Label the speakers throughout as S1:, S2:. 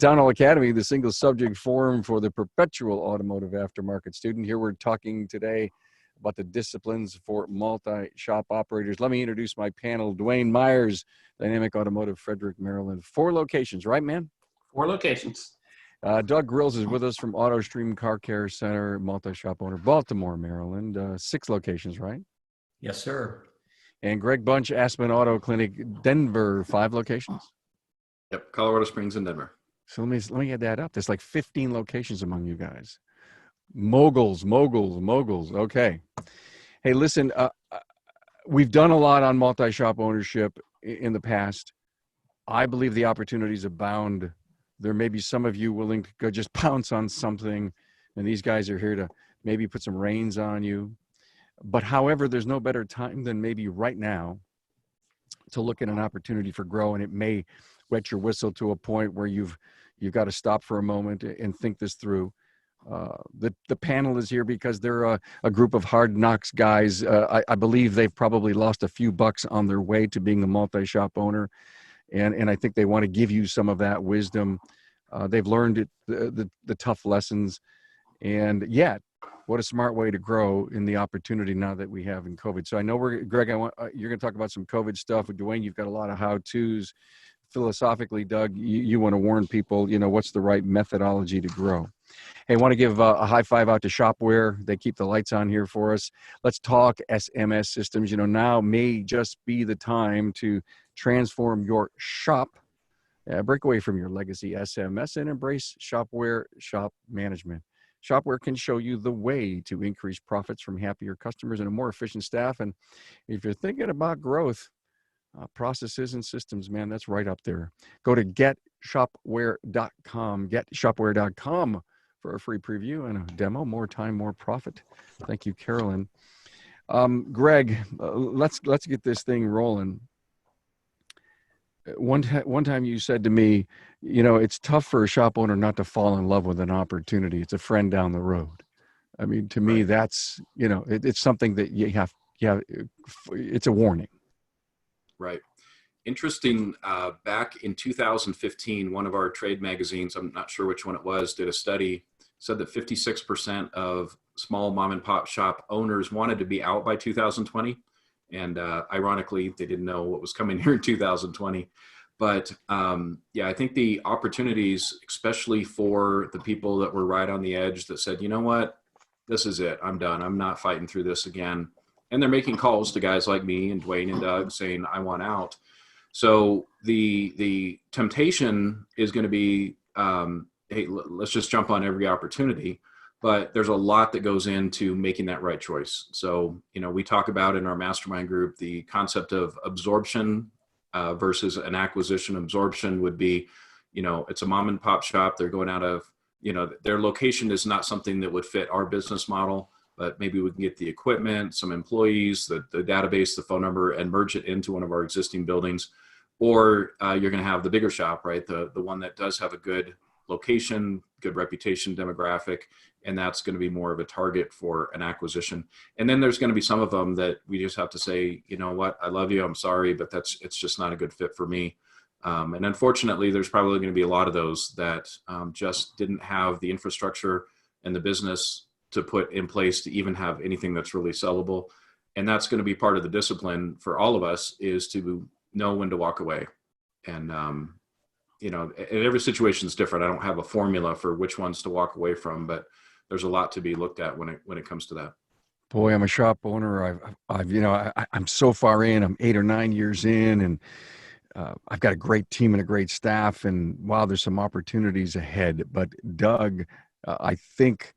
S1: Town Hall Academy, the single subject forum for the perpetual automotive aftermarket student. Here we're talking today about the disciplines for multi-shop operators. Let me introduce my panel. Dwayne Myers, Dynamic Automotive, Frederick, Maryland. 4 locations, right, man?
S2: 4 locations.
S1: Doug Grills is with us from AutoStream Car Care Center, multi-shop owner, Baltimore, Maryland. 6 locations, right?
S2: Yes, sir.
S1: And Greg Bunch, Aspen Auto Clinic, Denver, 5 locations.
S3: Yep, Colorado Springs and Denver.
S1: So let me add that up. There's like 15 locations among you guys. Moguls. Okay. Hey, listen, we've done a lot on multi-shop ownership in the past. I believe the opportunities abound. There may be some of you willing to go just pounce on something, and these guys are here to maybe put some reins on you. But however, there's no better time than maybe right now to look at an opportunity for Growh, and it may wet your whistle to a point where you've got to stop for a moment and think this through. The panel is here because they're a group of hard knocks guys. I believe they've probably lost a few bucks on their way to being a multi-shop owner, and I think they want to give you some of that wisdom. They've learned the tough lessons, and yet, what a smart way to grow in the opportunity now that we have in COVID. So I know Greg, you're going to talk about some COVID stuff. With Dwayne, you've got a lot of how-tos. Philosophically, Doug, you want to warn people, what's the right methodology to grow. Hey, I want to give a high five out to Shopware. They keep the lights on here for us. Let's talk SMS systems. Now may just be the time to transform your shop, break away from your legacy SMS, and embrace Shopware shop management. Shopware can show you the way to increase profits from happier customers and a more efficient staff. And if you're thinking about growth, processes and systems, man, that's right up there. Go to getshopware.com for a free preview and a demo. More time, more profit. Thank you, Carolyn. Greg, let's get this thing rolling. One time you said to me, it's tough for a shop owner not to fall in love with an opportunity. It's a friend down the road. I mean, to me, that's, it's something that you have, it's a warning.
S3: Right. Interesting. Back in 2015, one of our trade magazines, I'm not sure which one it was, did a study, said that 56% of small mom and pop shop owners wanted to be out by 2020. And ironically, they didn't know what was coming here in 2020. But yeah, I think the opportunities, especially for the people that were right on the edge that said, you know what, this is it. I'm done. I'm not fighting through this again. And they're making calls to guys like me and Dwayne and Doug saying, I want out. So the temptation is going to be, hey, let's just jump on every opportunity. But there's a lot that goes into making that right choice. So, we talk about in our mastermind group, the concept of absorption versus an acquisition. Absorption would be, it's a mom and pop shop. They're going out of, their location is not something that would fit our business model, but maybe we can get the equipment, some employees, the database, the phone number, and merge it into one of our existing buildings. Or you're going to have the bigger shop, right? The one that does have a good location, good reputation, demographic, and that's going to be more of a target for an acquisition. And then there's going to be some of them that we just have to say, you know what, I love you, I'm sorry, but it's just not a good fit for me. And unfortunately, there's probably going to be a lot of those that just didn't have the infrastructure and the business to put in place to even have anything that's really sellable. And that's going to be part of the discipline for all of us, is to know when to walk away. And every situation is different. I don't have a formula for which ones to walk away from, but there's a lot to be looked at when it comes to that.
S1: Boy, I'm a shop owner. I'm so far in. I'm 8 or 9 years in, and I've got a great team and a great staff. And wow, there's some opportunities ahead. But Doug, I think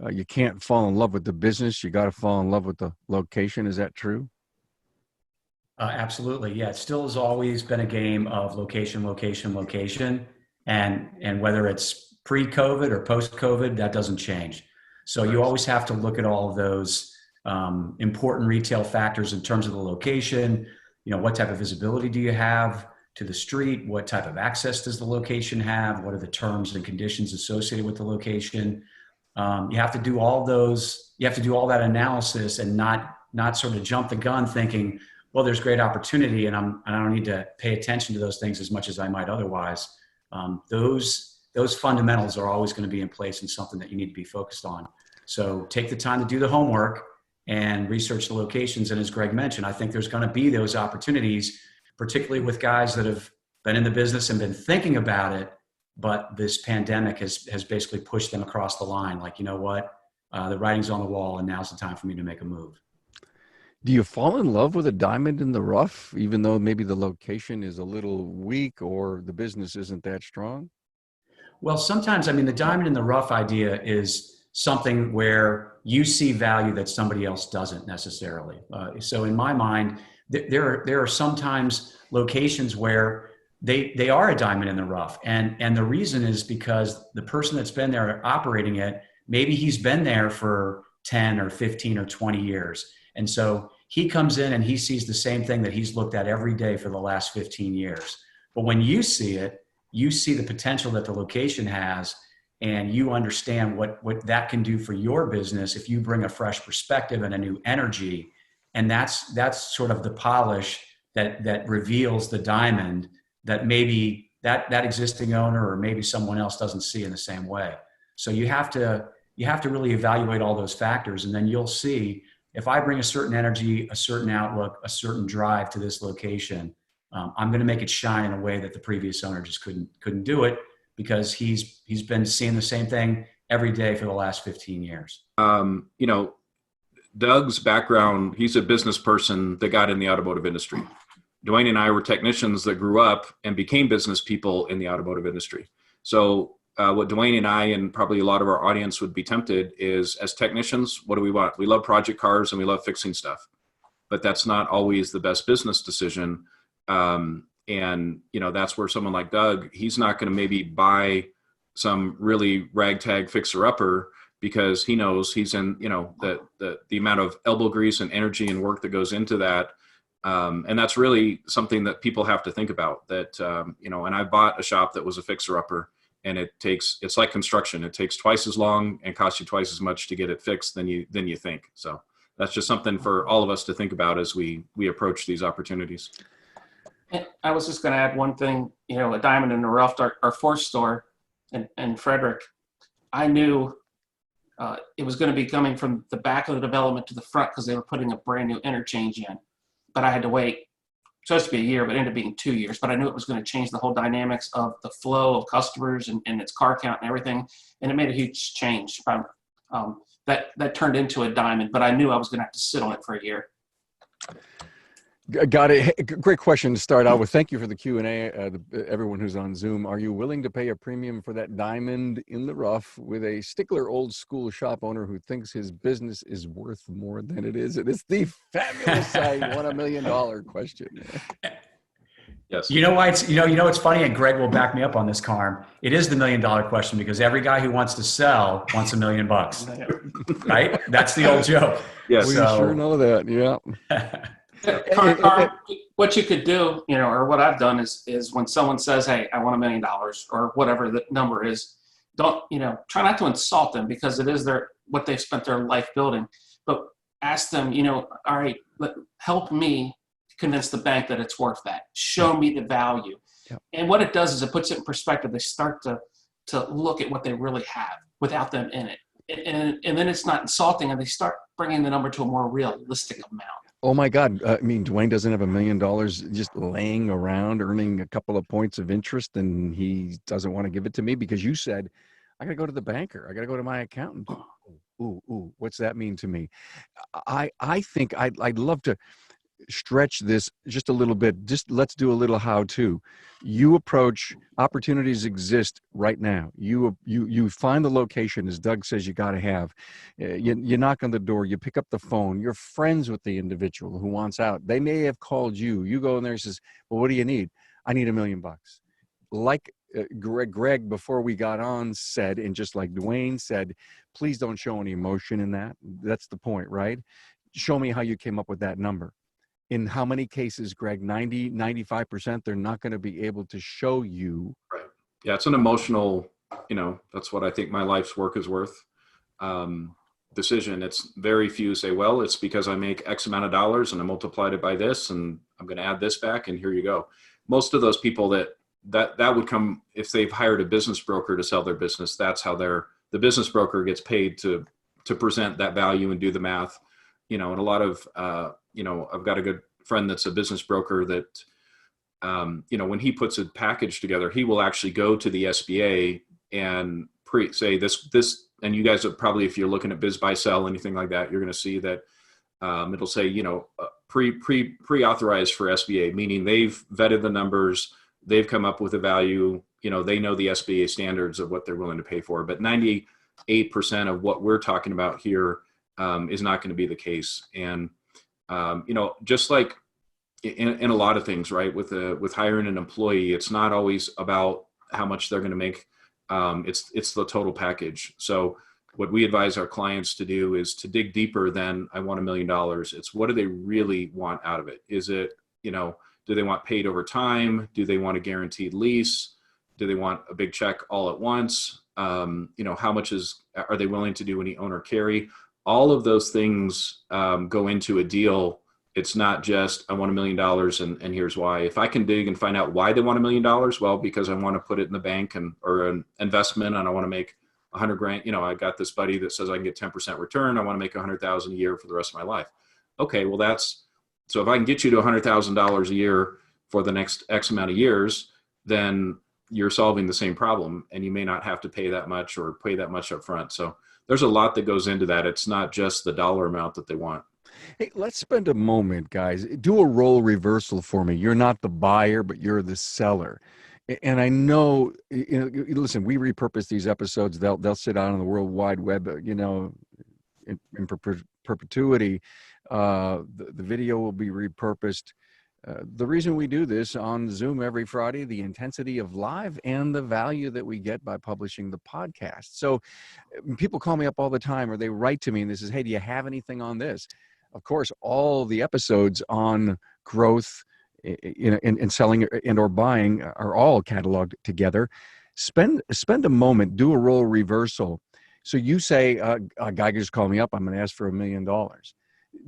S1: you can't fall in love with the business. You got to fall in love with the location. Is that true?
S2: Absolutely. Yeah. It still has always been a game of location. And whether it's pre-COVID or post-COVID, that doesn't change. So you always have to look at all of those important retail factors in terms of the location. What type of visibility do you have to the street? What type of access does the location have? What are the terms and conditions associated with the location? You have to do all those. You have to do all that analysis and not sort of jump the gun thinking, well, there's great opportunity and I don't need to pay attention to those things as much as I might otherwise. Those those fundamentals are always going to be in place and something that you need to be focused on. So take the time to do the homework and research the locations. And as Greg mentioned, I think there's going to be those opportunities, particularly with guys that have been in the business and been thinking about it, but this pandemic has basically pushed them across the line. Like, you know what, the writing's on the wall and now's the time for me to make a move.
S1: Do you fall in love with a diamond in the rough, even though maybe the location is a little weak or the business isn't that strong?
S2: Well, sometimes, I mean, the diamond in the rough idea is something where you see value that somebody else doesn't necessarily. So in my mind, there are sometimes locations where they are a diamond in the rough. And the reason is because the person that's been there operating it, maybe he's been there for 10 or 15 or 20 years. And so he comes in and he sees the same thing that he's looked at every day for the last 15 years. But when you see it, you see the potential that the location has, and you understand what that can do for your business if you bring a fresh perspective and a new energy. And that's sort of the polish that reveals the diamond that maybe that existing owner or maybe someone else doesn't see in the same way. So you have to really evaluate all those factors, and then you'll see, if I bring a certain energy, a certain outlook, a certain drive to this location, I'm going to make it shine in a way that the previous owner just couldn't do it, because he's been seeing the same thing every day for the last 15 years.
S3: You know, Doug's background, he's a business person that got in the automotive industry. Dwayne and I were technicians that grew up and became business people in the automotive industry. So what Dwayne and I, and probably a lot of our audience would be tempted is, as technicians, what do we want? We love project cars and we love fixing stuff, but that's not always the best business decision. And, you know, that's where someone like Doug, he's not going to maybe buy some really ragtag fixer-upper, because he knows he's in, you know, the amount of elbow grease and energy and work that goes into that. And that's really something that people have to think about, that, you know, and I bought a shop that was a fixer-upper, and it's like construction. It takes twice as long and costs you twice as much to get it fixed than you think. So that's just something for all of us to think about as we approach these opportunities.
S4: I was just going to add one thing, you know, a diamond in the rough, our fourth store in Frederick, I knew it was going to be coming from the back of the development to the front, because they were putting a brand new interchange in. But I had to wait, supposed to be a year, but it ended up being 2 years. But I knew it was going to change the whole dynamics of the flow of customers and its car count and everything. And it made a huge change. That turned into a diamond, but I knew I was going to have to sit on it for a year.
S1: Got it. Hey, great question to start out with. Thank you for the Q&A, everyone who's on Zoom. Are you willing to pay a premium for that diamond in the rough with a stickler old school shop owner who thinks his business is worth more than it is? And it's the fabulous I want $1 million question.
S3: Yes.
S2: You know why it's, you know, it's funny, and Greg will back me up on this, Carm. It is the $1 million question, because every guy who wants to sell wants $1 million, right? That's the old joke.
S3: Yes.
S1: We sure know that. Yeah.
S4: What you could do, you know, or what I've done is when someone says, "Hey, I want $1 million," or whatever the number is, don't, you know, try not to insult them, because it is what they've spent their life building. But ask them, you know, all right, help me convince the bank that it's worth that. Show me the value.
S1: Yep.
S4: And what it does is it puts it in perspective. They start to look at what they really have without them in it. And then it's not insulting, and they start bringing the number to a more realistic amount.
S1: Oh my God. I mean, Dwayne doesn't have $1 million just laying around earning a couple of points of interest, and he doesn't want to give it to me because you said, I got to go to the banker. I got to go to my accountant. Ooh, what's that mean to me? I think I'd love to stretch this just a little bit. Just let's do a little how-to. You approach, opportunities exist right now. You find the location, as Doug says you got to have. You knock on the door, you pick up the phone, you're friends with the individual who wants out. They may have called you. You go in there and says, well, what do you need? I need $1 million. Like Greg, before we got on, said, and just like Dwayne said, please don't show any emotion in that. That's the point, right? Show me how you came up with that number. In how many cases, Greg, 90, 95%, they're not going to be able to show you.
S3: Right. Yeah, it's an emotional, you know, that's what I think my life's work is worth. Decision. It's very few say, well, it's because I make X amount of dollars and I multiplied it by this and I'm going to add this back and here you go. Most of those people that that would come if they've hired a business broker to sell their business. That's how the business broker gets paid to present that value and do the math. And a lot of, I've got a good friend that's a business broker that, when he puts a package together, he will actually go to the SBA and say this, and you guys are probably, if you're looking at biz buy sell, anything like that, you're going to see that it'll say, pre-authorized for SBA, meaning they've vetted the numbers, they've come up with a value, they know the SBA standards of what they're willing to pay for. But 98% of what we're talking about here is not going to be the case. And, just like in a lot of things, right, with hiring an employee, it's not always about how much they're going to make. It's the total package. So what we advise our clients to do is to dig deeper than I want $1 million. It's what do they really want out of it? Is it, do they want paid over time? Do they want a guaranteed lease? Do they want a big check all at once? How much are they willing to do any owner carry? All of those things go into a deal. It's not just, I want $1 million and here's why. If I can dig and find out why they want $1 million, well, because I want to put it in the bank or an investment and I want to make 100 grand. I got this buddy that says I can get 10% return. I want to make 100,000 a year for the rest of my life. Okay, well so if I can get you to $100,000 a year for the next X amount of years, then you're solving the same problem and you may not have to pay that much or pay that much up front. So there's a lot that goes into that. It's not just the dollar amount that they want.
S1: Hey, let's spend a moment, guys. Do a role reversal for me. You're not the buyer, but you're the seller. And I know, listen, we repurpose these episodes. They'll sit out on the World Wide Web, in perpetuity. The video will be repurposed. The reason we do this on Zoom every Friday, the intensity of live and the value that we get by publishing the podcast. So people call me up all the time or they write to me and they say, hey, do you have anything on this? Of course, all the episodes on growth in selling and or buying are all cataloged together. Spend a moment, do a role reversal. So you say, a guy just called me up, I'm going to ask for $1 million.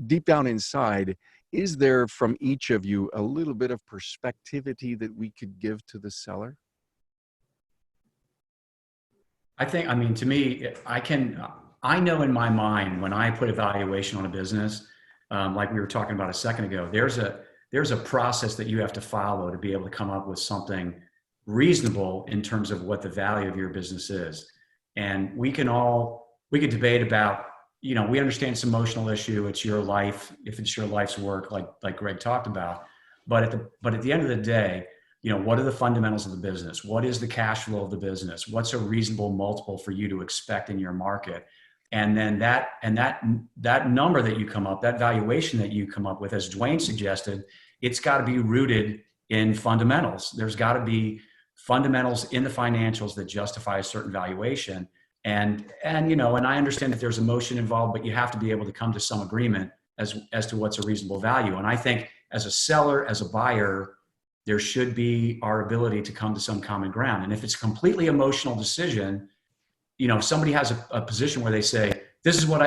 S1: Deep down inside, is there from each of you a little bit of perspectivity that we could give to the seller?
S2: To me, I know in my mind when I put a valuation on a business, like we were talking about a second ago, there's a process that you have to follow to be able to come up with something reasonable in terms of what the value of your business is. And we could debate about, we understand it's an emotional issue. It's your life. If it's your life's work, like Greg talked about, but at the end of the day, what are the fundamentals of the business? What is the cash flow of the business? What's a reasonable multiple for you to expect in your market? And then that number that you come up, that valuation that you come up with, as Dwayne suggested, it's got to be rooted in fundamentals. There's got to be fundamentals in the financials that justify a certain valuation. And I understand that there's emotion involved, but you have to be able to come to some agreement as to what's a reasonable value. And I think as a seller, as a buyer, there should be our ability to come to some common ground. And if it's a completely emotional decision, if somebody has a position where they say, this is what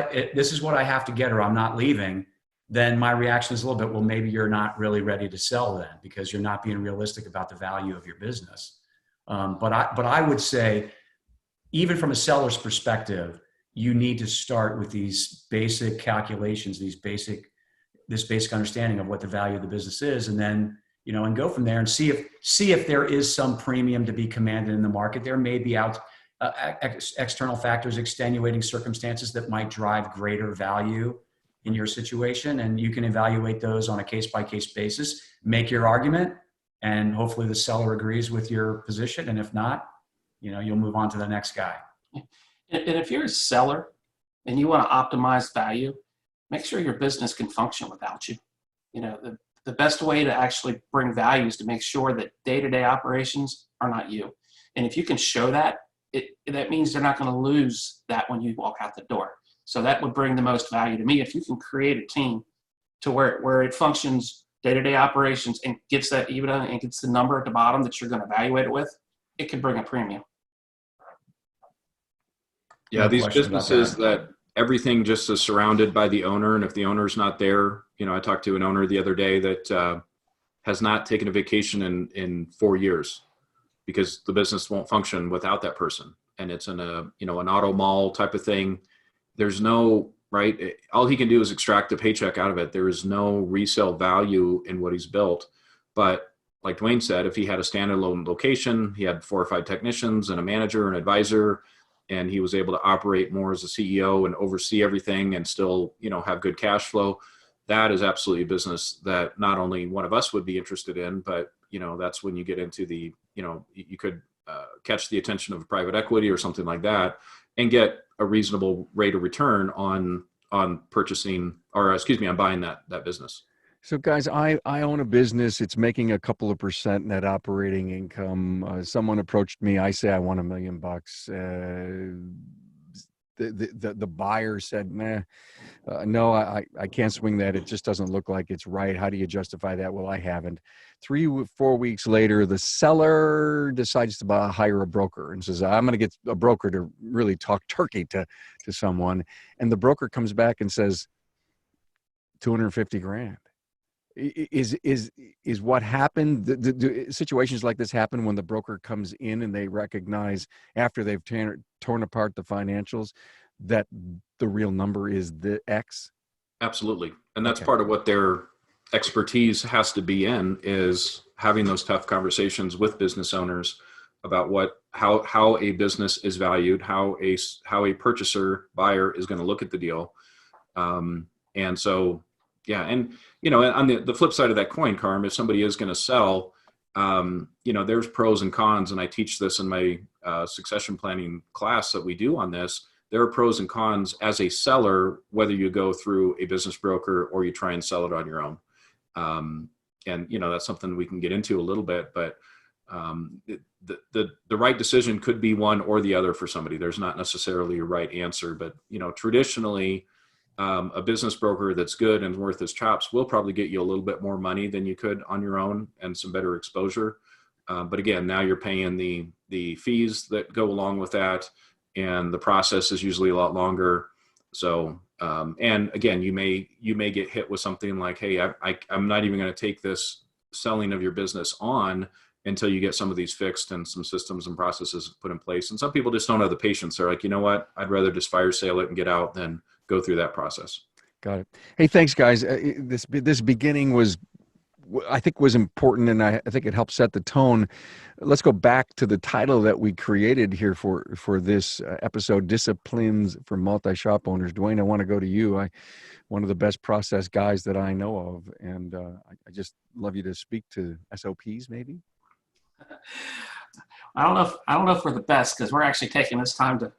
S2: I have to get or I'm not leaving, then my reaction is a little bit, well, maybe you're not really ready to sell then because you're not being realistic about the value of your business. But I would say, even from a seller's perspective, you need to start with these basic calculations, this basic understanding of what the value of the business is, and then, and go from there and see if there is some premium to be commanded in the market. There may be external factors, extenuating circumstances that might drive greater value in your situation. And you can evaluate those on a case-by-case basis, make your argument, and hopefully the seller agrees with your position. And if not, you'll move on to the next guy.
S4: And if you're a seller and you want to optimize value, make sure your business can function without you. The best way to actually bring value is to make sure that day-to-day operations are not you. And if you can show that, that means they're not going to lose that when you walk out the door. So that would bring the most value to me. If you can create a team to where it functions day-to-day operations and gets that EBITDA and gets the number at the bottom that you're going to evaluate it with, it could bring a premium.
S3: Yeah, these businesses that everything just is surrounded by the owner, and if the owner's not there, I talked to an owner the other day that has not taken a vacation in 4 years. because the business won't function without that person. And it's in a, you know, an auto mall type of thing. There's no, right? All he can do is extract a paycheck out of it. There is no resale value in what he's built. But like Dwayne said, if he had a standalone location, he had 4 or 5 technicians and a manager and advisor, and he was able to operate more as a CEO and oversee everything and still, you know, have good cash flow. That is absolutely a business that not only one of us would be interested in, but, you know, that's when you get into the, you know, you could catch the attention of private equity or something like that and get a reasonable rate of return on purchasing, or excuse me, on buying that business.
S1: So guys, I own a business. It's making a couple of % net operating income. Someone approached me. I say I want $1 million. The buyer said, nah, no, I can't swing that. It just doesn't look like it's right. How do you justify that? Well, I haven't. 3-4 weeks later, the seller decides to hire a broker and says, I'm going to get a broker to really talk turkey to someone. And the broker comes back and says, 250 grand. Is what happened. The situations like this happen when the broker comes in and they recognize after they've torn apart the financials that the real number is the X.
S3: Absolutely. And that's
S1: Okay.
S3: part of what their expertise has to be in, is having those tough conversations with business owners about how a business is valued, how a purchaser buyer is going to look at the deal. And so, yeah. And, you know, on the flip side of that coin, Carm, if somebody is going to sell, you know, there's pros and cons. And I teach this in my succession planning class that we do on this. There are pros and cons as a seller, whether you go through a business broker or you try and sell it on your own. And, you know, that's something we can get into a little bit, but the right decision could be one or the other for somebody. There's not necessarily a right answer, but, you know, traditionally, a business broker that's good and worth his chops will probably get you a little bit more money than you could on your own and some better exposure. But again, now you're paying the fees that go along with that, and the process is usually a lot longer. So, and again, you may get hit with something like, hey, I'm not even going to take this selling of your business on until you get some of these fixed and some systems and processes put in place. And some people just don't have the patience. They're like, you know what, I'd rather just fire sale it and get out than go through that process.
S1: Got it. Hey, thanks, guys. This beginning was, I think, was important, and I think it helped set the tone. Let's go back to the title that we created here for this episode: Disciplines for Multi-Shop Owners. Dwayne, I want to go to you. One of the best process guys that I know of, and I just love you to speak to SOPs, maybe.
S4: I don't know if we're the best, because we're actually taking this time to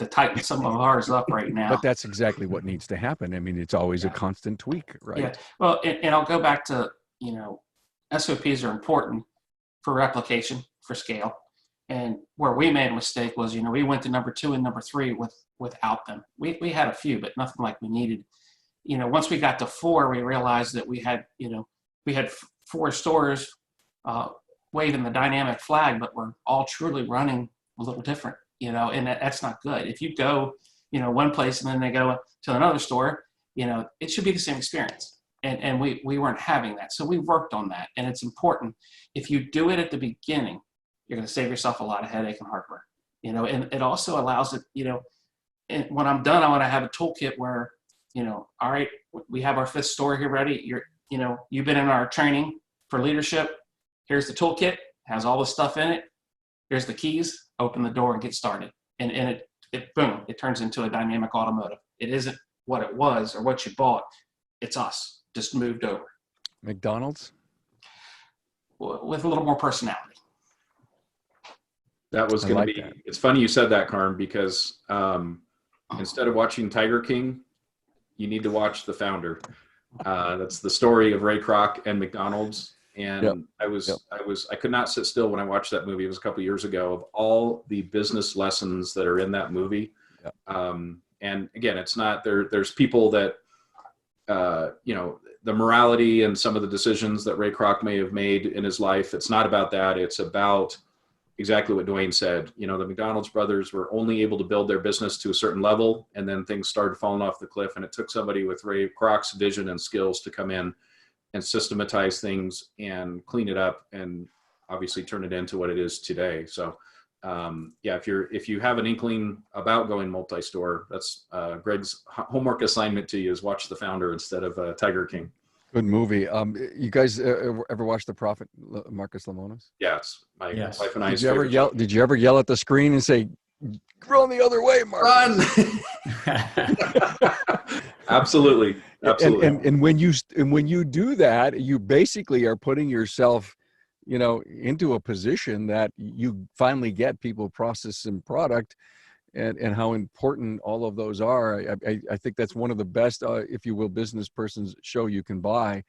S4: tighten some of ours up right now.
S1: But that's exactly what needs to happen. I mean, it's always a constant tweak, right?
S4: Yeah. Well, and I'll go back to, you know, SOPs are important for replication, for scale. And where we made a mistake was, you know, we went to number 2 and number 3 without them. We had a few, but nothing like we needed. You know, once we got to 4, we realized that we had 4 stores waving the dynamic flag, but we're all truly running a little different. You know, and that's not good. If you go, you know, one place and then they go to another store, you know, it should be the same experience. And we weren't having that. So we worked on that. And it's important. If you do it at the beginning, you're going to save yourself a lot of headache and heartburn. You know, and it also allows it, you know, and when I'm done, I want to have a toolkit where, you know, all right, we have our 5th store here ready. You've been in our training for leadership. Here's the toolkit, has all the stuff in it. Here's the keys, open the door and get started. And it boom, it turns into a dynamic automotive. It isn't what it was or what you bought. It's us, just moved over.
S1: McDonald's?
S4: With a little more personality.
S3: That was going
S1: like
S3: to be,
S1: that.
S3: It's funny you said that, Carm, because instead of watching Tiger King, you need to watch The Founder. That's the story of Ray Kroc and McDonald's. And I could not sit still when I watched that movie. It was a couple of years ago, of all the business lessons that are in that movie. Yep. And again, it's not there's people that, you know, the morality and some of the decisions that Ray Kroc may have made in his life. It's not about that. It's about exactly what Dwayne said. You know, the McDonald's brothers were only able to build their business to a certain level, and then things started falling off the cliff. And it took somebody with Ray Kroc's vision and skills to come in and systematize things and clean it up and obviously turn it into what it is today. So yeah, if you have an inkling about going multi-store, that's Greg's homework assignment to you, is watch The Founder instead of Tiger King.
S1: Good movie. You guys ever watch The Prophet, Marcus Lemonis?
S3: Yeah, it's my
S2: Yes.
S3: wife and I's
S1: Did you ever
S3: favorite
S1: yell?
S3: show.
S1: Did you ever yell at the screen and say, "Run the other way, Marcus"?
S3: Run! Absolutely.
S1: And when you do that, you basically are putting yourself, into a position that you finally get people, process, and product, and how important all of those are. I think that's one of the best, if you will, business person's show you can buy,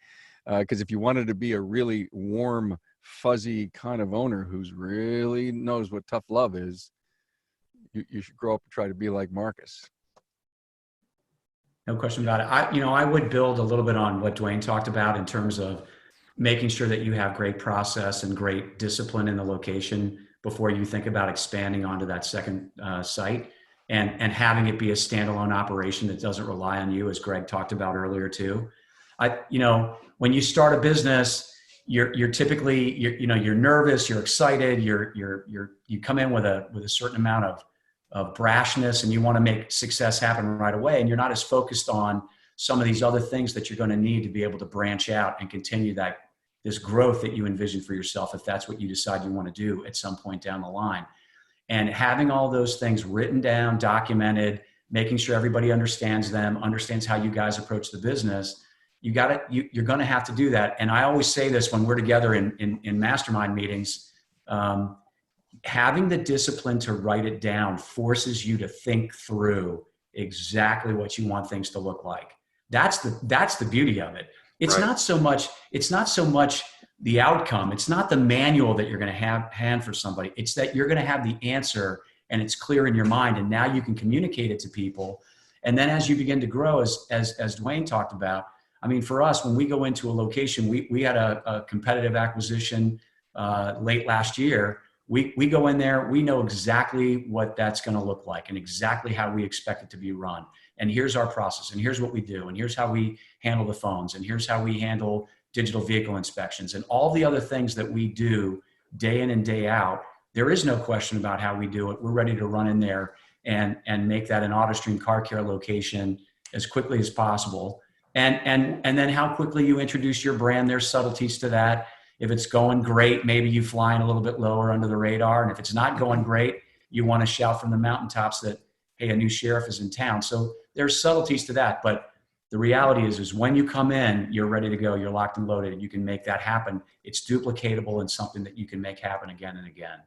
S1: because if you wanted to be a really warm, fuzzy kind of owner who's really knows what tough love is, you should grow up and try to be like Marcus.
S2: No question about it. I would build a little bit on what Dwayne talked about in terms of making sure that you have great process and great discipline in the location before you think about expanding onto that second site, and having it be a standalone operation that doesn't rely on you, as Greg talked about earlier too. When you start a business, you're typically, you're nervous, you're excited, you come in with a certain amount of brashness, and you want to make success happen right away. And you're not as focused on some of these other things that you're going to need to be able to branch out and continue this growth that you envision for yourself, if that's what you decide you want to do at some point down the line. And having all those things written down, documented, making sure everybody understands them, understands how you guys approach the business, you're going to have to do that. And I always say this when we're together in mastermind meetings, having the discipline to write it down forces you to think through exactly what you want things to look like. That's the beauty of it. It's
S3: Right.
S2: not so much the outcome. It's not the manual that you're going to hand for somebody. It's that you're going to have the answer and it's clear in your mind. And now you can communicate it to people. And then as you begin to grow, as Dwayne talked about, I mean, for us, when we go into a location, we had a competitive acquisition late last year. We go in there, we know exactly what that's going to look like and exactly how we expect it to be run. And here's our process, and here's what we do, and here's how we handle the phones, and here's how we handle digital vehicle inspections, and all the other things that we do day in and day out. There is no question about how we do it. We're ready to run in there and make that an AutoStream Car Care location as quickly as possible. And then how quickly you introduce your brand, there's subtleties to that. If it's going great, maybe you fly in a little bit lower under the radar. And if it's not going great, you want to shout from the mountaintops that, hey, a new sheriff is in town. So there's subtleties to that. But the reality is when you come in, you're ready to go. You're locked and loaded, and you can make that happen. It's duplicatable and something that you can make happen again and again.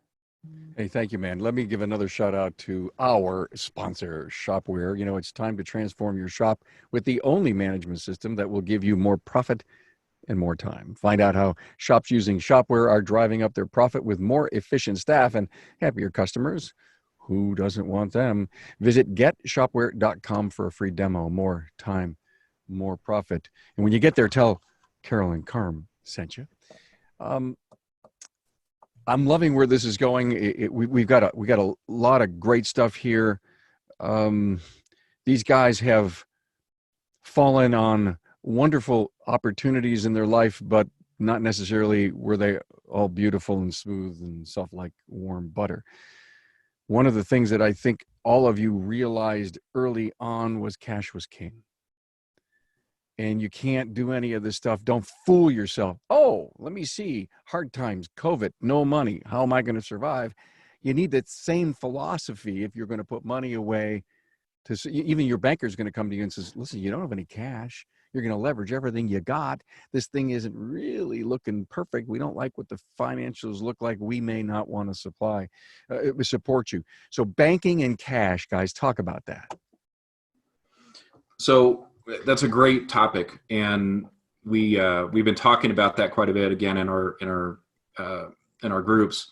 S1: Hey, thank you, man. Let me give another shout out to our sponsor, Shopware. It's time to transform your shop with the only management system that will give you more profit and more time. Find out how shops using Shopware are driving up their profit with more efficient staff and happier customers. Who doesn't want them? Visit getshopware.com for a free demo. More time, more profit. And when you get there, tell Carolyn Carm sent you. I'm loving where this is going. We got a lot of great stuff here. These guys have fallen on wonderful opportunities in their life, but not necessarily were they all beautiful and smooth and soft like warm butter. One of the things that I think all of you realized early on was cash was king. And you can't do any of this stuff. Don't fool yourself. Oh, let me see. Hard times, COVID, no money. How am I going to survive? You need that same philosophy if you're going to put money away. Even your banker is going to come to you and says, listen, you don't have any cash. You're going to leverage everything you got. This thing isn't really looking perfect. We don't like what the financials look like. We may not want to support you. So banking and cash, guys, talk about that.
S3: So that's a great topic, and we've been talking about that quite a bit again in our groups.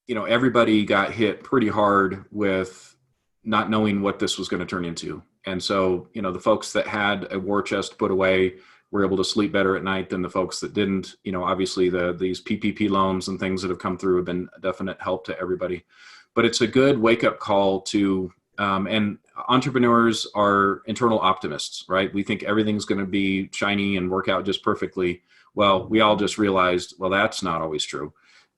S3: Everybody got hit pretty hard with not knowing what this was going to turn into. And so, the folks that had a war chest put away were able to sleep better at night than the folks that didn't. Obviously these PPP loans and things that have come through have been a definite help to everybody. But it's a good wake-up call to, and entrepreneurs are internal optimists, right? We think everything's going to be shiny and work out just perfectly. Well, we all just realized, well, that's not always true.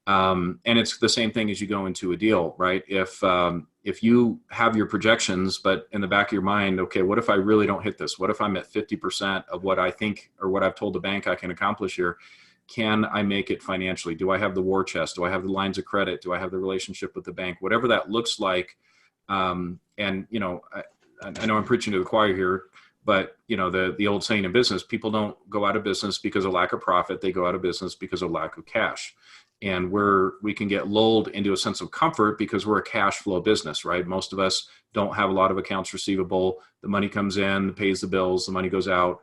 S3: And it's the same thing as you go into a deal, right? If you have your projections, but in the back of your mind, okay, what if I really don't hit this? What if I'm at 50% of what I think or what I've told the bank I can accomplish here? Can I make it financially? Do I have the war chest? Do I have the lines of credit? Do I have the relationship with the bank? Whatever that looks like. And, you know, I know I'm preaching to the choir here, but you know, the old saying in business, people don't go out of business because of lack of profit. They go out of business because of lack of cash. And we can get lulled into a sense of comfort because we're a cash flow business, right? Most of us don't have a lot of accounts receivable. The money comes in, pays the bills, the money goes out.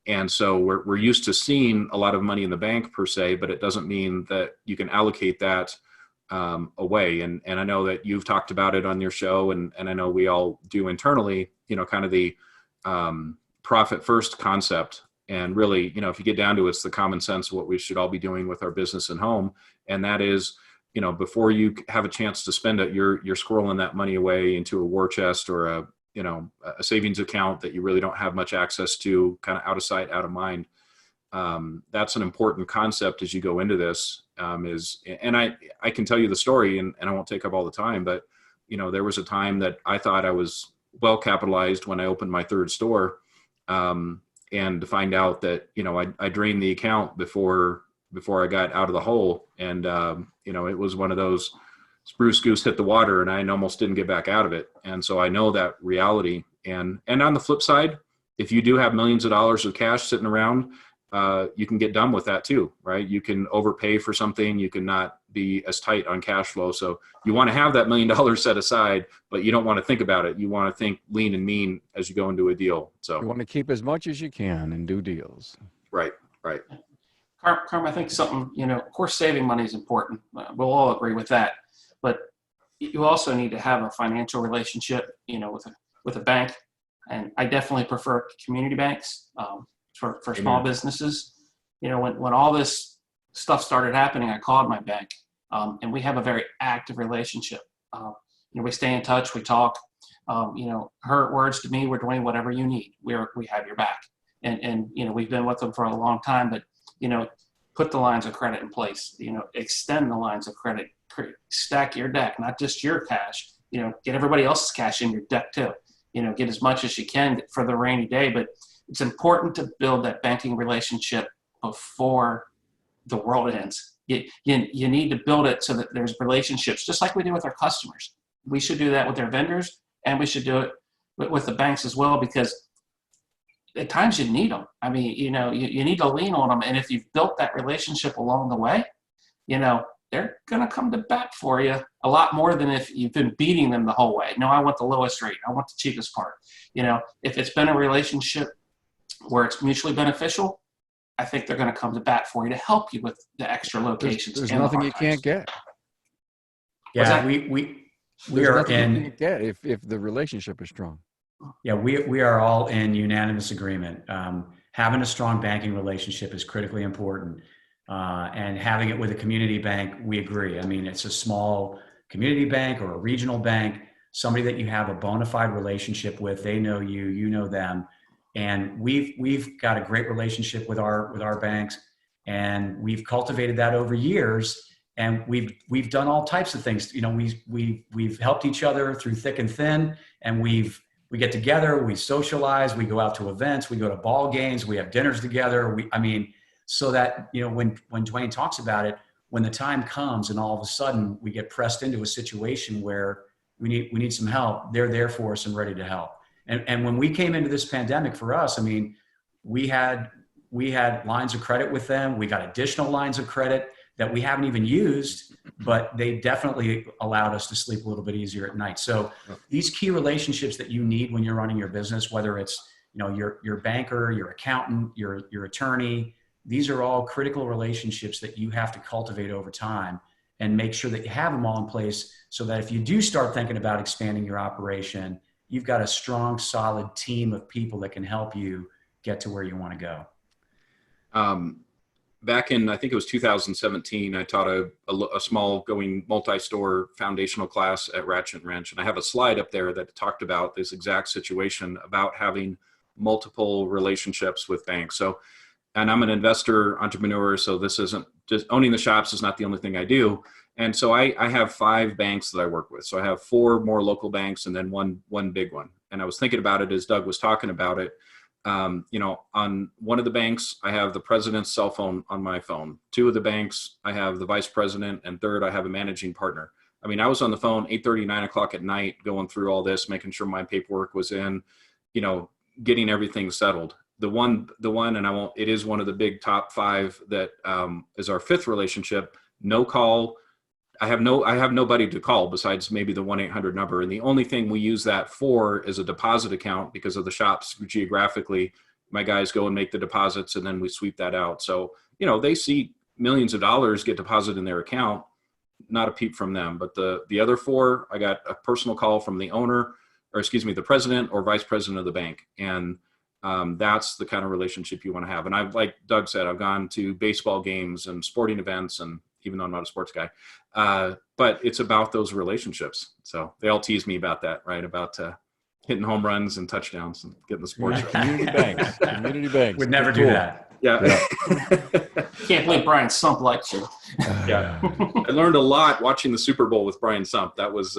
S3: And so we're used to seeing a lot of money in the bank per se, but it doesn't mean that you can allocate that away. And I know that you've talked about it on your show, and I know we all do internally, you know, kind of the profit first concept. And really, you know, if you get down to it, it's the common sense of what we should all be doing with our business and home. And that is, you know, before you have a chance to spend it, you're squirreling that money away into a war chest or a savings account that you really don't have much access to, kind of out of sight, out of mind. That's an important concept as you go into this. And I can tell you the story, and I won't take up all the time, but you know, there was a time that I thought I was well capitalized when I opened my third store, and to find out that, you know, I drained the account before I got out of the hole, and you know, it was one of those spruce goose hit the water, and I almost didn't get back out of it. And so I know that reality. And on the flip side, if you do have millions of dollars of cash sitting around, you can get done with that too, right? You can overpay for something. You can not be as tight on cash flow. So you want to have that $1 million set aside, but you don't want to think about it. You want to think lean and mean as you go into a deal. So
S1: you want to keep as much as you can and do deals.
S3: Right.
S4: Carm, I think something, you know, of course, saving money is important. We'll all agree with that. But you also need to have a financial relationship, you know, with a bank. And I definitely prefer community banks for small businesses. You know, when all this stuff started happening, I called my bank, and we have a very active relationship. You know, we stay in touch, we talk. You know, her words to me were, Dwayne, whatever you need, we have your back. And you know, we've been with them for a long time, but you know, put the lines of credit in place. You know, extend the lines of credit. Stack your deck, not just your cash. You know, get everybody else's cash in your deck too. You know, get as much as you can for the rainy day. But it's important to build that banking relationship before the world ends. You need to build it so that there's relationships, just like we do with our customers. We should do that with our vendors, and we should do it with the banks as well, because at times you need them. I mean, you know, you need to lean on them. And if you've built that relationship along the way, you know, they're going to come to bat for you a lot more than if you've been beating them the whole way. No, I want the lowest rate. I want the cheapest part. You know, if it's been a relationship where it's mutually beneficial, I think they're going to come to bat for you to help you with the extra locations.
S1: There's nothing you can't get.
S2: Yeah, we are in.
S1: You can't get if the relationship is strong.
S2: Yeah, we are all in unanimous agreement. Having a strong banking relationship is critically important. And having it with a community bank, we agree. I mean, it's a small community bank or a regional bank, somebody that you have a bona fide relationship with. They know you, you know them. And we've got a great relationship with our banks, and we've cultivated that over years. And we've done all types of things. You know, we've helped each other through thick and thin, and we get together, we socialize, we go out to events, we go to ball games, we have dinners together. So that, you know, when Dwayne talks about it, when the time comes and all of a sudden we get pressed into a situation where we need some help, they're there for us and ready to help. And when we came into this pandemic, for us, I mean, we had lines of credit with them. We got additional lines of credit that we haven't even used, but they definitely allowed us to sleep a little bit easier at night. So these key relationships that you need when you're running your business, whether it's, you know, your banker, your accountant, your attorney, these are all critical relationships that you have to cultivate over time and make sure that you have them all in place so that if you do start thinking about expanding your operation, you've got a strong, solid team of people that can help you get to where you want to go.
S3: Back in, I think it was 2017, I taught a small going multi-store foundational class at Ratchet Wrench. And I have a slide up there that talked about this exact situation about having multiple relationships with banks. So and I'm an investor entrepreneur. So this isn't just owning the shops is not the only thing I do. And so I have 5 banks that I work with. So I have 4 more local banks and then one big one. And I was thinking about it as Doug was talking about it. On one of the banks, I have the president's cell phone on my phone. 2 of the banks, I have the vice president, and 3rd, I have a managing partner. I mean, I was on the phone 8:30, 9 o'clock at night, going through all this, making sure my paperwork was in, getting everything settled. The one, and I won't, it is one of the big top 5 that is our 5th relationship. No call. I have nobody to call besides maybe the 1-800 number. And the only thing we use that for is a deposit account because of the shops geographically. My guys go and make the deposits and then we sweep that out. So, they see millions of dollars get deposited in their account, not a peep from them. But the other 4, I got a personal call from the owner, or excuse me, the president or vice president of the bank. And that's the kind of relationship you want to have. And I've, like Doug said, I've gone to baseball games and sporting events, and even though I'm not a sports guy, but it's about those relationships. So they all tease me about that, right? About hitting home runs and touchdowns and getting the sports.
S1: Community banks. Community banks.
S2: Would never do that.
S3: Yeah.
S4: Can't believe Brian Sump likes you.
S3: Yeah. I learned a lot watching the Super Bowl with Brian Sump. That was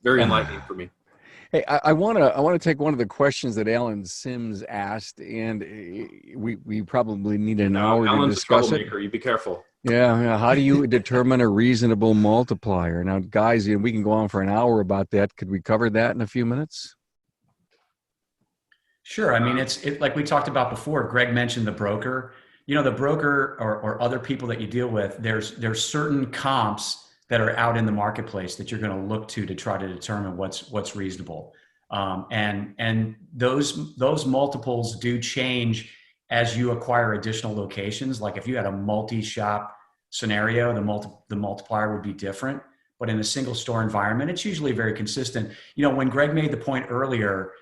S3: very enlightening for me.
S1: Hey, I want to take one of the questions that Alan Sims asked, and we probably need an hour to
S3: Alan's
S1: discuss
S3: a
S1: it.
S3: troublemaker. You be careful.
S1: Yeah. How do you determine a reasonable multiplier? Now, guys, we can go on for an hour about that. Could we cover that in a few minutes?
S2: Sure. I mean, it's like we talked about before. Greg mentioned the broker. The broker or other people that you deal with, there's certain comps that are out in the marketplace that you're going to look to try to determine what's reasonable. And those multiples do change as you acquire additional locations. Like if you had a multi-shop scenario, the multiplier would be different. But in a single store environment, it's usually very consistent. When Greg made the point earlier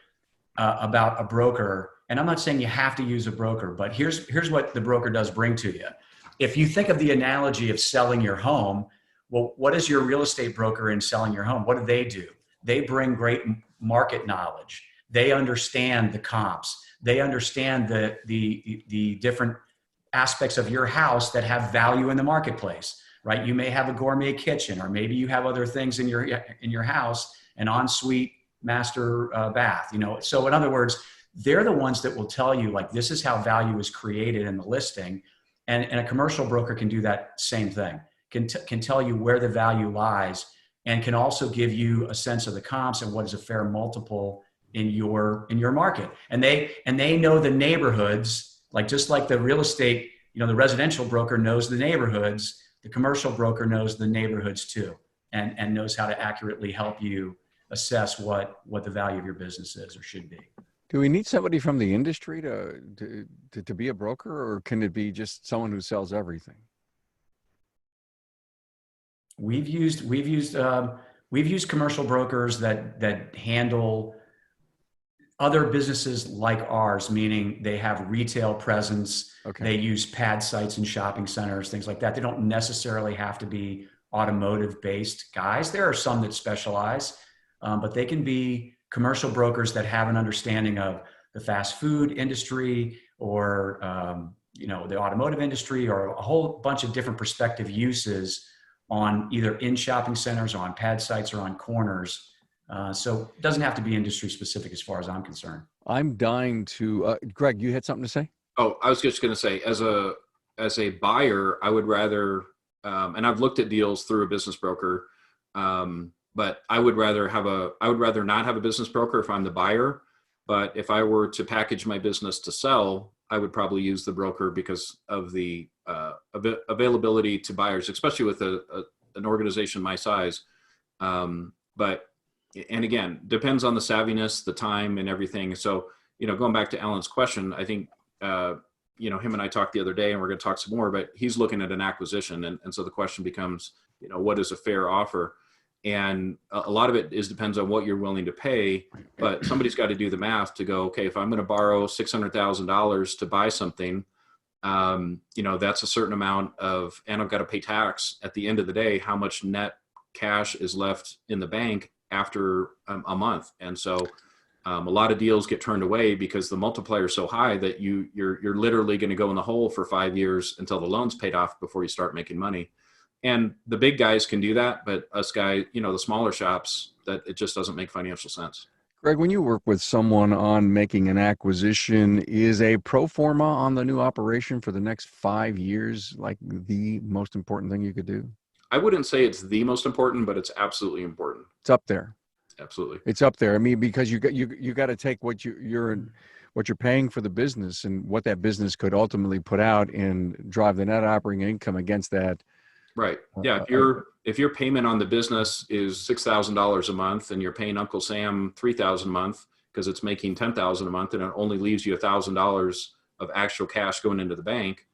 S2: about a broker, and I'm not saying you have to use a broker, but here's what the broker does bring to you. If you think of the analogy of selling your home, well, what is your real estate broker in selling your home? What do? They bring great market knowledge. They understand the comps. They understand the different aspects of your house that have value in the marketplace, right? You may have a gourmet kitchen, or maybe you have other things in your house, an ensuite master bath, So in other words, they're the ones that will tell you, like, this is how value is created in the listing. And a commercial broker can do that same thing. Can tell you where the value lies, and can also give you a sense of the comps and what is a fair multiple in your market. And they know the neighborhoods, just like the real estate, the residential broker knows the neighborhoods, the commercial broker knows the neighborhoods too, and knows how to accurately help you assess what the value of your business is or should be.
S1: Do we need somebody from the industry to be a broker, or can it be just someone who sells everything?
S2: We've used commercial brokers that handle other businesses like ours, meaning they have retail presence.
S1: Okay.
S2: They use pad sites and shopping centers, things like that. They don't necessarily have to be automotive based guys. There are some that specialize, but they can be commercial brokers that have an understanding of the fast food industry or the automotive industry, or a whole bunch of different prospective uses on either in shopping centers or on pad sites or on corners. So it doesn't have to be industry specific as far as I'm concerned.
S1: I'm dying to, Greg, you had something to say?
S3: Oh, I was just going to say, as a buyer, I would rather, and I've looked at deals through a business broker, but I would rather not have a business broker if I'm the buyer. But if I were to package my business to sell, I would probably use the broker because of the availability to buyers, especially with an organization my size. And again, depends on the savviness, the time, and everything. So, going back to Alan's question, I think, him and I talked the other day, and we're going to talk some more, but he's looking at an acquisition. And so the question becomes, what is a fair offer? And a lot of it depends on what you're willing to pay, but somebody's got to do the math to go, okay, if I'm going to borrow $600,000 to buy something, that's a certain amount and I've got to pay tax at the end of the day, how much net cash is left in the bank after a month. And so A lot of deals get turned away because the multiplier is so high that you're literally going to go in the hole for 5 years until the loan's paid off before you start making money. And the big guys can do that, but us guys, the smaller shops, that it just doesn't make financial sense.
S1: Greg, when you work with someone on making an acquisition, is a pro forma on the new operation for the next 5 years like the most important thing you could do?
S3: I wouldn't say it's the most important, but it's absolutely important.
S1: It's up there.
S3: Absolutely.
S1: It's up there. I mean, because you got to take what you're paying for the business and what that business could ultimately put out and drive the net operating income against that.
S3: Right. Yeah. If your payment on the business is $6,000 a month and you're paying Uncle Sam $3,000 a month because it's making $10,000 a month and it only leaves you $1,000 of actual cash going into the bank,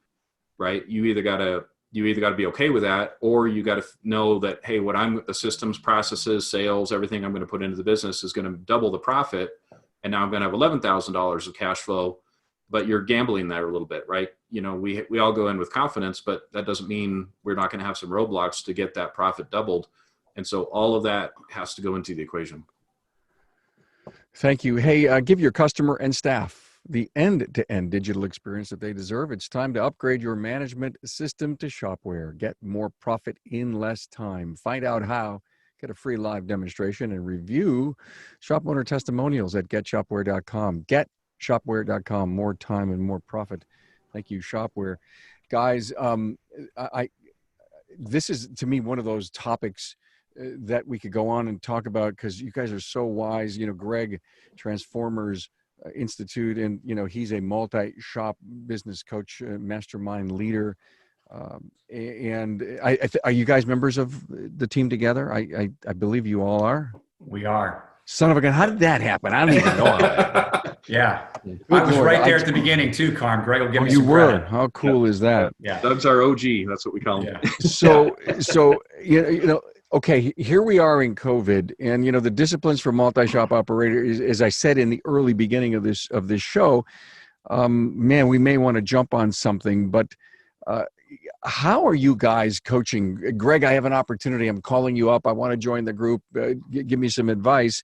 S3: right? You either got to be okay with that, or you got to know that, hey, the systems, processes, sales, everything I'm going to put into the business is going to double the profit. And now I'm going to have $11,000 of cash flow, but you're gambling there a little bit, right? We all go in with confidence, but that doesn't mean we're not going to have some roadblocks to get that profit doubled. And so all of that has to go into the equation.
S1: Thank you. Hey, give your customer and staff the end-to-end digital experience that they deserve. It's time to upgrade your management system to Shopware. Get more profit in less time. Find out how. Get a free live demonstration and review shop owner testimonials at getshopware.com. Getshopware.com. More time and more profit. Thank you, Shopware. Guys, this is, to me, one of those topics that we could go on and talk about because you guys are so wise. Greg, Transformers Institute, and he's a multi-shop business coach, mastermind leader. And are you guys members of the team together? I believe you all are.
S2: We are.
S1: Son of a gun! How did that happen? I don't even know.
S2: Yeah, I was right there at the beginning too, Carm. Greg will give me some credit.
S1: How cool is that?
S3: Yeah, Doug's our OG. That's what we call him.
S2: Yeah.
S1: So okay, here we are in COVID, and the disciplines for multi-shop operators, as I said in the early beginning of this show, man, we may want to jump on something, but how are you guys coaching? Greg, I have an opportunity. I'm calling you up. I want to join the group. Give me some advice.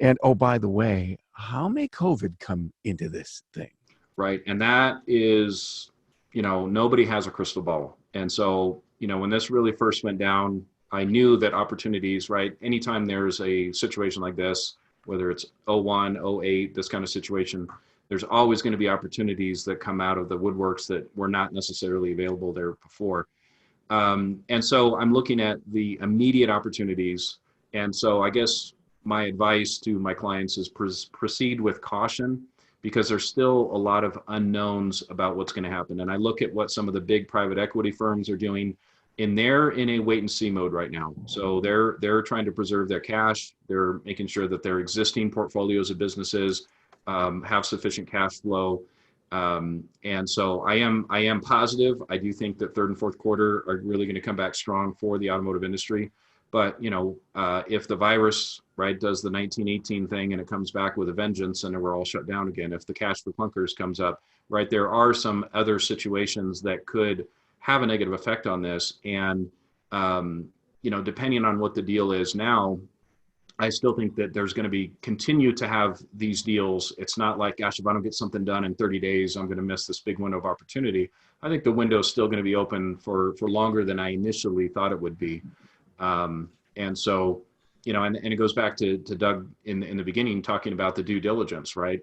S1: And oh, by the way, how may COVID come into this thing?
S3: Right, and that is, nobody has a crystal ball, and so when this really first went down, I knew that opportunities, right? Anytime there's a situation like this, whether it's 01, 08, this kind of situation, there's always going to be opportunities that come out of the woodworks that were not necessarily available there before. And so I'm looking at the immediate opportunities. And so I guess my advice to my clients is proceed with caution, because there's still a lot of unknowns about what's going to happen. And I look at what some of the big private equity firms are doing, and they're in a wait and see mode right now. So they're trying to preserve their cash. They're making sure that their existing portfolios of businesses have sufficient cash flow. And so I am positive. I do think that third and fourth quarter are really going to come back strong for the automotive industry. But if the virus, right, does the 1918 thing and it comes back with a vengeance and we're all shut down again, if the cash for clunkers comes up, right, there are some other situations that could have a negative effect on this. And depending on what the deal is now, I still think that there's going to continue to have these deals. It's not like, gosh, if I don't get something done in 30 days, I'm going to miss this big window of opportunity. I think the window is still going to be open for longer than I initially thought it would be. And so, and it goes back to Doug in the beginning, talking about the due diligence, right?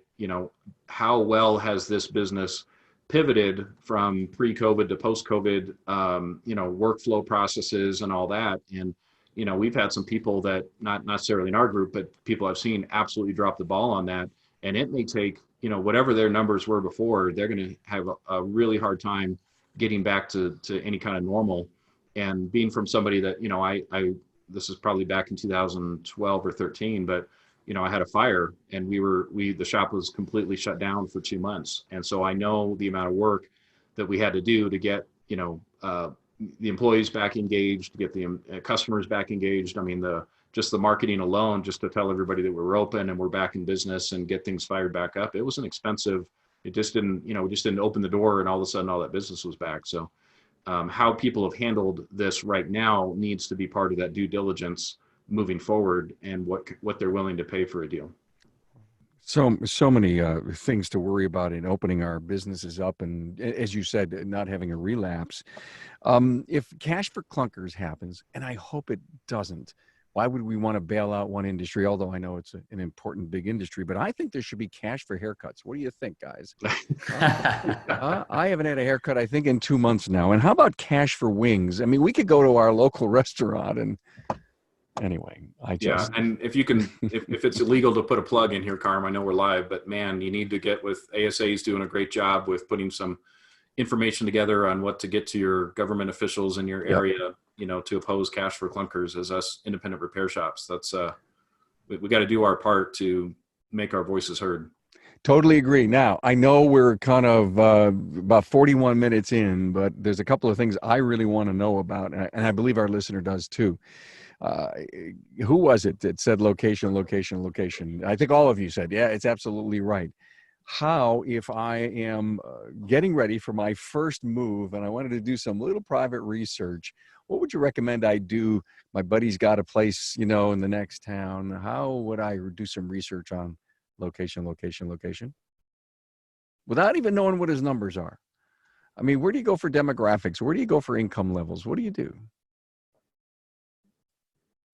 S3: How well has this business pivoted from pre-COVID to post-COVID, workflow processes and all that. And, we've had some people that, not necessarily in our group, but people I've seen absolutely drop the ball on that. And it may take, whatever their numbers were before, they're going to have a really hard time getting back to any kind of normal. And being from somebody that, this is probably back in 2012 or 13, but, I had a fire and the shop was completely shut down for 2 months. And so I know the amount of work that we had to do to get, the employees back engaged, to get the customers back engaged. I mean, just the marketing alone, just to tell everybody that we're open and we're back in business and get things fired back up. It was an expensive, it just didn't, we just didn't open the door and all of a sudden all that business was back. So how people have handled this right now needs to be part of that due diligence moving forward and what they're willing to pay for a deal.
S1: So many things to worry about in opening our businesses up, and as you said, not having a relapse. If cash for clunkers happens, and I hope it doesn't, why would we want to bail out one industry? Although I know it's an important big industry, but I think there should be cash for haircuts. What do you think, guys? I haven't had a haircut, I think, in 2 months now. And how about cash for wings? I mean, we could go to our local restaurant and anyway,
S3: Yeah, and if you can, if it's illegal to put a plug in here, Carm, I know we're live, but man, you need to get with ASA's doing a great job with putting some information together on what to get to your government officials in your area, you know, to oppose cash for clunkers as us independent repair shops. That's we got to do our part to make our voices heard.
S1: Totally agree. Now, I know we're kind of about 41 minutes in, but there's a couple of things I really want to know about, and I believe our listener does too. Who was it that said location, location, location? I think all of you said, yeah, it's absolutely right. How, if I am getting ready for my first move and I wanted to do some little private research, what would you recommend I do? My buddy's got a place, you know, in the next town. How would I do some research on location, location, location? Without even knowing what his numbers are. I mean, where do you go for demographics? Where do you go for income levels? What do you do?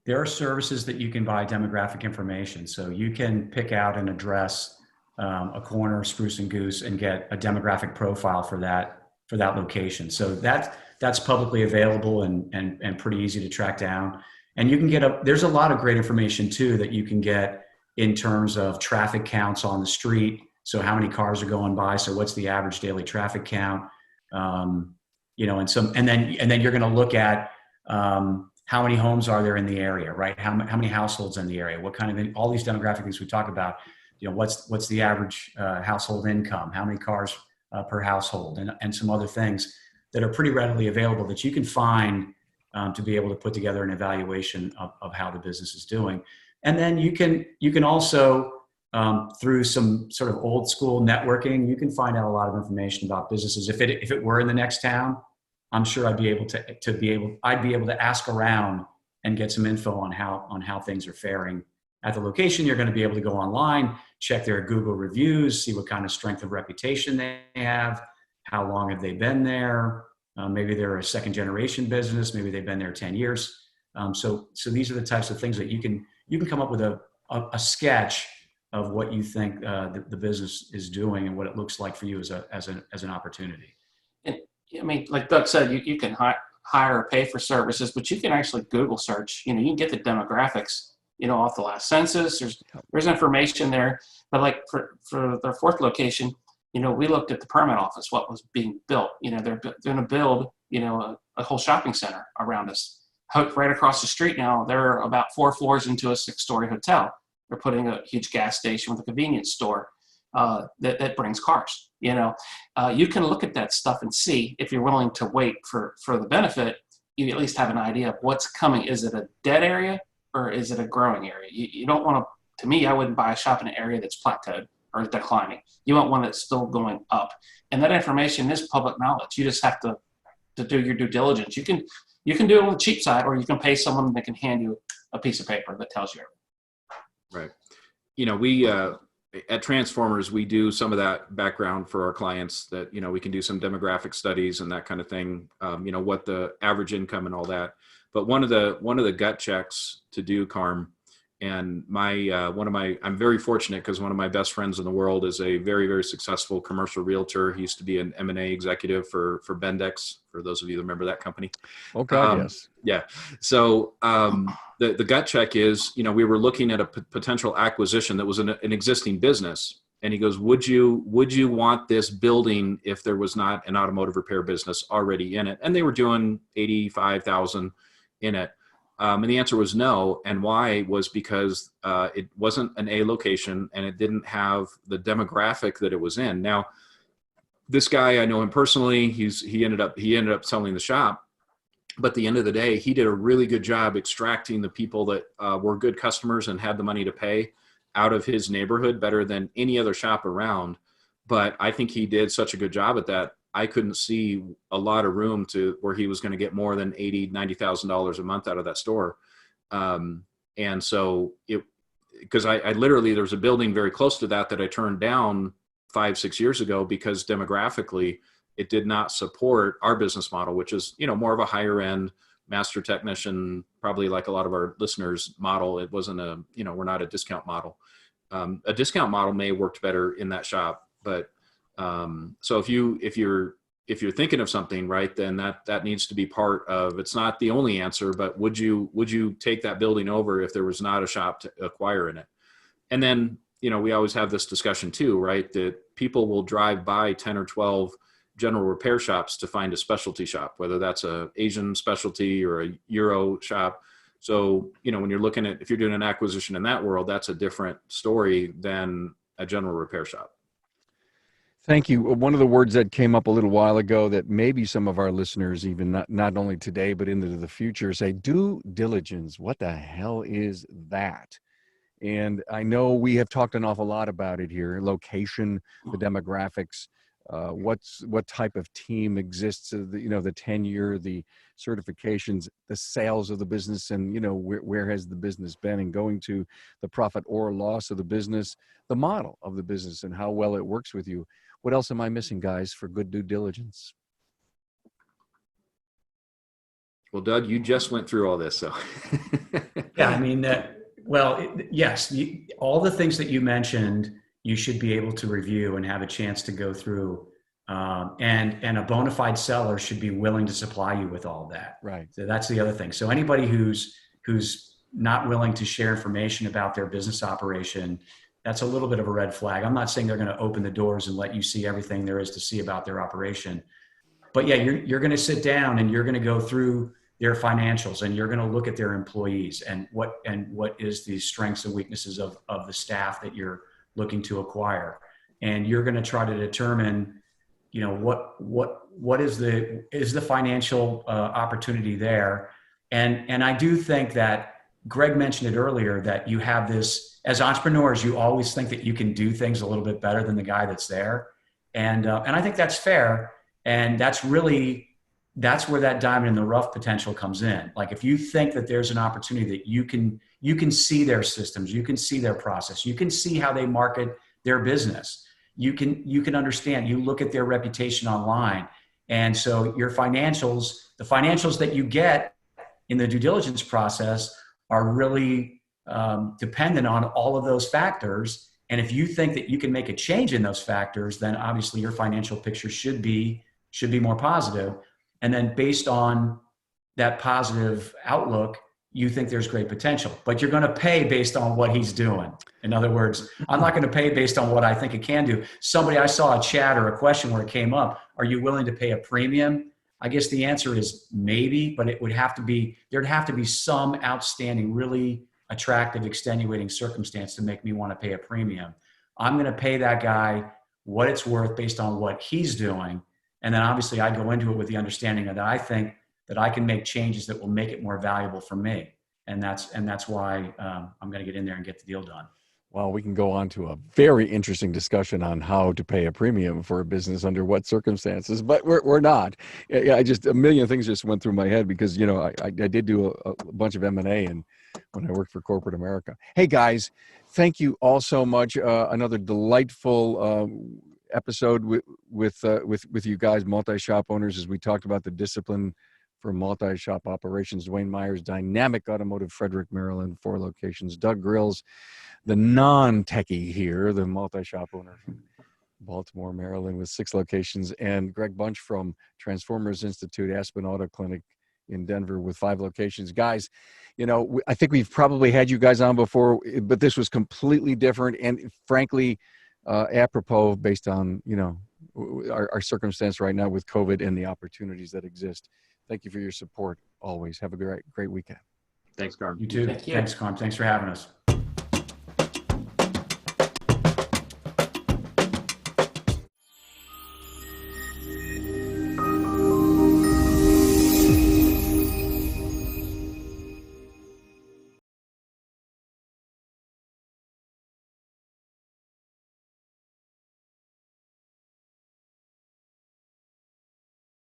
S2: There are services that you can buy demographic information. So you can pick out an address, a corner, Spruce and Goose, and get a demographic profile for that location. So that's publicly available and pretty easy to track down. And you can get there's a lot of great information too that you can get in terms of traffic counts on the street. So how many cars are going by? So what's the average daily traffic count? You know, and then you're going to look at how many homes are there in the area, right? How many households in the area? What kind of all these demographic things we talk about? You know, what's the average household income? How many cars per household? And some other things that are pretty readily available that you can find to be able to put together an evaluation of how the business is doing. And then you can also through some sort of old school networking, you can find out a lot of information about businesses. If it were in the next town, I'm sure I'd be able to ask around and get some info on how things are faring at the location. You're going to be able to go online, check their Google reviews, see what kind of strength of reputation they have, how long have they been there. Maybe they're a second generation business. Maybe they've been there 10 years. So these are the types of things that you can come up with a sketch of what you think the business is doing and what it looks like for you as an opportunity.
S4: And I mean, like Doug said, you can hire or pay for services, but you can actually Google search. You know, you can get the demographics, you know, off the last census. There's information there. But like for their fourth location, you know, we looked at the permit office, what was being built. You know, they're going to build, you know, a whole shopping center around us. Right across the street now, they're about 4 floors into a 6-story hotel. They're putting a huge gas station with a convenience store that brings cars. You know, you can look at that stuff and see if you're willing to wait for the benefit. You at least have an idea of what's coming. Is it a dead area or is it a growing area? You don't want to me, I wouldn't buy a shop in an area that's plateaued or declining. You want one that's still going up. And that information is public knowledge. You just have to do your due diligence. You can do it on the cheap side, or you can pay someone that can hand you a piece of paper that tells you everything.
S3: Right. You know, we at Transformers, we do some of that background for our clients that, you know, we can do some demographic studies and that kind of thing, you know, what the average income and all that. But one of the gut checks to do, Carm, and I'm very fortunate because one of my best friends in the world is a very, very successful commercial realtor. He used to be an M&A executive for Bendix, for those of you that remember that company.
S1: Oh God, yes.
S3: Yeah. So the gut check is, you know, we were looking at a potential acquisition that was an existing business. And he goes, would you want this building if there was not an automotive repair business already in it? And they were doing 85,000 in it. And the answer was no. And why was because it wasn't an A location and it didn't have the demographic that it was in. Now, this guy, I know him personally. He ended up selling the shop. But at the end of the day, he did a really good job extracting the people that were good customers and had the money to pay out of his neighborhood better than any other shop around. But I think he did such a good job at that. I couldn't see a lot of room to where he was going to get more than $80,000, $90,000 a month out of that store. And so because I literally, there was a building very close to that I turned down 5-6 years ago because demographically it did not support our business model, which is, more of a higher end master technician, probably like a lot of our listeners model. It wasn't we're not a discount model. A discount model may have worked better in that shop, but so if you're thinking of something, right, then that needs to be part of, it's not the only answer, but would you take that building over if there was not a shop to acquire in it? And then, we always have this discussion too, right, that people will drive by 10 or 12 general repair shops to find a specialty shop, whether that's a Asian specialty or a Euro shop. So, when you're looking at, if you're doing an acquisition in that world, that's a different story than a general repair shop.
S1: Thank you. One of the words that came up a little while ago that maybe some of our listeners, even not only today, but into the future, say due diligence. What the hell is that? And I know we have talked an awful lot about it here: location, the demographics, what type of team exists, the tenure, the certifications, the sales of the business, and where has the business been, and going to the profit or loss of the business, the model of the business, and how well it works with you. What else am I missing, guys, for good due diligence?
S3: Well, Doug, you just went through all this, so.
S2: Yeah, I mean, yes, all the things that you mentioned, you should be able to review and have a chance to go through. And a bona fide seller should be willing to supply you with all that.
S1: Right.
S2: So that's the other thing. So anybody who's not willing to share information about their business operation, that's a little bit of a red flag. I'm not saying they're going to open the doors and let you see everything there is to see about their operation. But yeah, you're going to sit down and you're going to go through their financials, and you're going to look at their employees and what is the strengths and weaknesses of the staff that you're looking to acquire. And you're going to try to determine, what is the financial opportunity there. And I do think that Greg mentioned it earlier, that you have this, as entrepreneurs, you always think that you can do things a little bit better than the guy that's there. And I think that's fair. And that's where that diamond in the rough potential comes in. Like, if you think that there's an opportunity that you can see their systems, you can see their process, you can see how they market their business, you can understand, you look at their reputation online. And so your financials, the financials that you get in the due diligence process are really dependent on all of those factors. And if you think that you can make a change in those factors, then obviously your financial picture should be more positive. And then based on that positive outlook, you think there's great potential, but you're going to pay based on what he's doing. In other words, I'm not going to pay based on what I think it can do. I saw a chat or a question where it came up, are you willing to pay a premium? I guess the answer is maybe, but there'd have to be some outstanding, really attractive, extenuating circumstance to make me want to pay a premium. I'm going to pay that guy what it's worth based on what he's doing. And then obviously I go into it with the understanding that I think that I can make changes that will make it more valuable for me. And that's why I'm going to get in there and get the deal done.
S1: Well, we can go on to a very interesting discussion on how to pay a premium for a business under what circumstances, but we're not. Yeah, a million things just went through my head because, I did do a bunch of M&A and when I worked for corporate America. Hey guys, thank you all so much. Another delightful episode with you guys, multi-shop owners, as we talked about the discipline for multi-shop operations. Dwayne Myers, Dynamic Automotive, Frederick, Maryland, 4 locations. Doug Grills, the non-techie here, the multi-shop owner from Baltimore, Maryland, with 6 locations. And Greg Bunch from Transformers Institute, Aspen Auto Clinic in Denver with 5 locations. Guys, I think we've probably had you guys on before, but this was completely different and frankly, apropos based on, our circumstance right now with COVID and the opportunities that exist. Thank you for your support always. Have a great weekend.
S3: Thanks, Carm.
S2: You too.
S4: Thank you.
S2: Thanks, Carm. Thanks for having us.